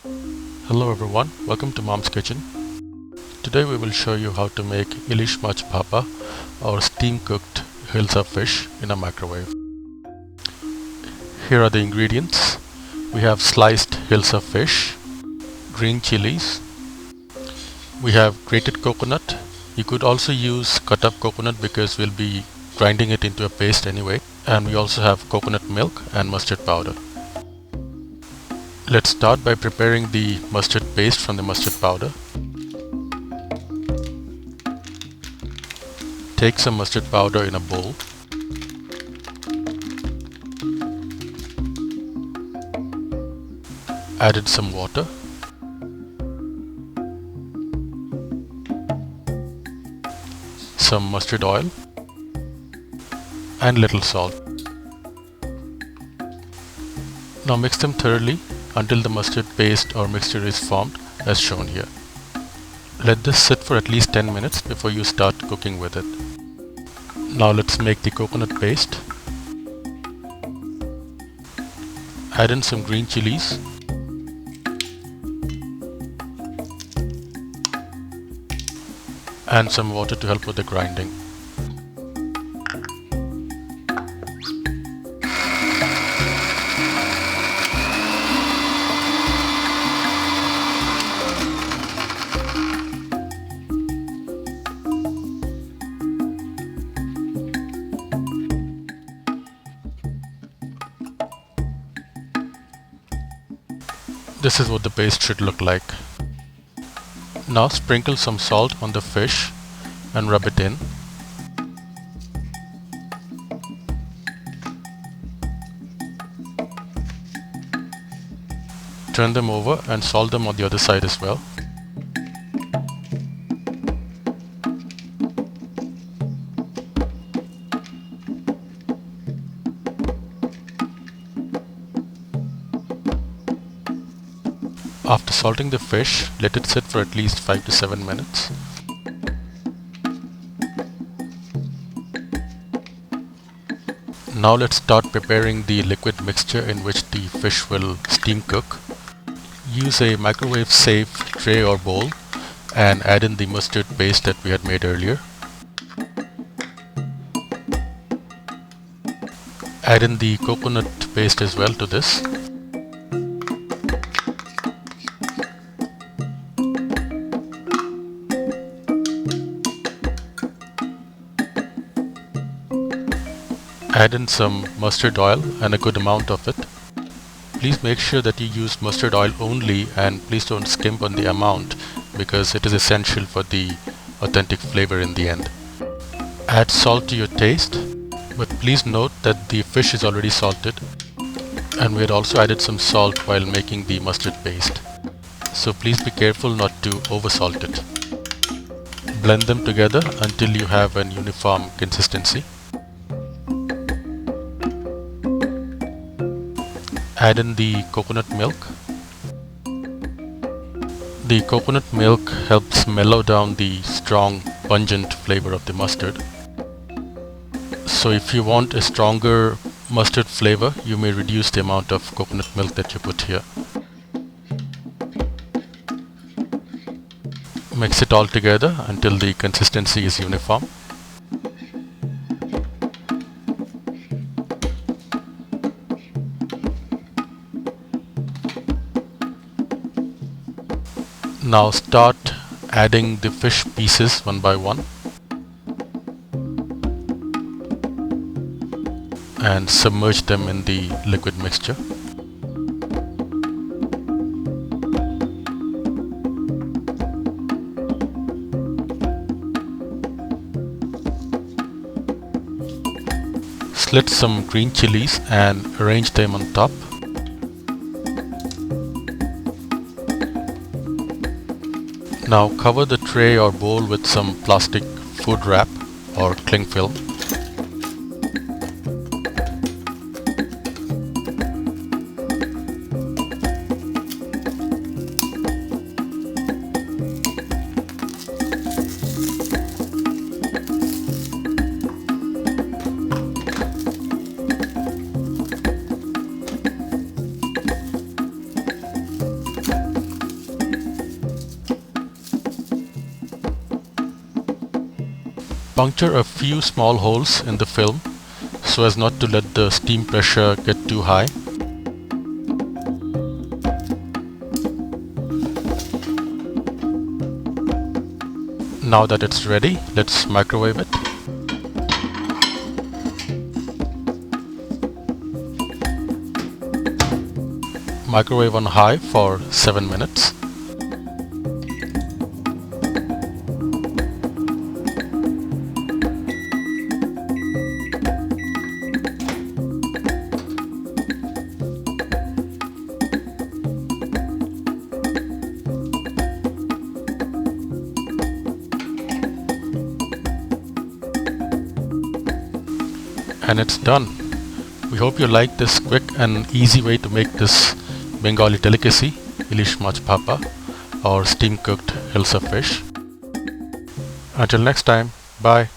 Hello everyone, welcome to Mom's Kitchen. Today we will show you how to make Ilish Machh Bhapa or Steam Cooked Hilsa Fish in a microwave. Here are the ingredients. We have sliced Hilsa fish, green chilies, we have grated coconut. You could also use cut up coconut because we'll be grinding it into a paste anyway. And we also have coconut milk and mustard powder. Let's start by preparing the mustard paste from the mustard powder. Take some mustard powder in a bowl. Added some water. Some mustard oil and little salt. Now mix them thoroughly until the mustard paste or mixture is formed as shown here. Let this sit for at least 10 minutes before you start cooking with it. Now let's make the coconut paste. Add in some green chilies. And some water to help with the grinding. This is what the paste should look like. Now sprinkle some salt on the fish and rub it in. Turn them over and salt them on the other side as well. After salting the fish, let it sit for at least 5 to 7 minutes. Now let's start preparing the liquid mixture in which the fish will steam cook. Use a microwave safe tray or bowl and add in the mustard paste that we had made earlier. Add in the coconut paste as well to this. Add in some mustard oil and a good amount of it. Please make sure that you use mustard oil only and please don't skimp on the amount because it is essential for the authentic flavor in the end. Add salt to your taste, but please note that the fish is already salted and we had also added some salt while making the mustard paste. So please be careful not to over salt it. Blend them together until you have an uniform consistency. Add in the coconut milk. The coconut milk helps mellow down the strong, pungent flavor of the mustard. So if you want a stronger mustard flavor, you may reduce the amount of coconut milk that you put here. Mix it all together until the consistency is uniform. Now start adding the fish pieces one by one and submerge them in the liquid mixture. Slit some green chilies and arrange them on top. Now cover the tray or bowl with some plastic food wrap or cling film. Puncture a few small holes in the film so as not to let the steam pressure get too high. Now that it's ready, let's microwave it. Microwave on high for 7 minutes. And it's done. We hope you like this quick and easy way to make this Bengali delicacy, Ilish Machh Bhapa, or Steam Cooked Hilsa Fish. Until next time, bye.